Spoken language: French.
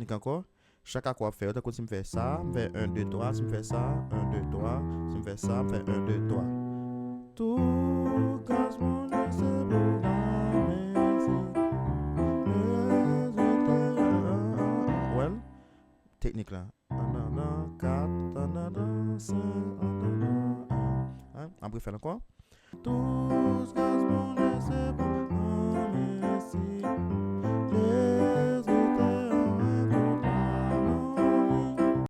technique encore. Chaque accord fait, donc si je fais ça, je fais 1, 2, 3, si je fais ça, 1, 2, 3, si je fais ça, je fais 1, 2, 3. Tout casse mon c'est pour la musique. Well, technique là. 4, 5, 1. Après faire encore. Tous casse mon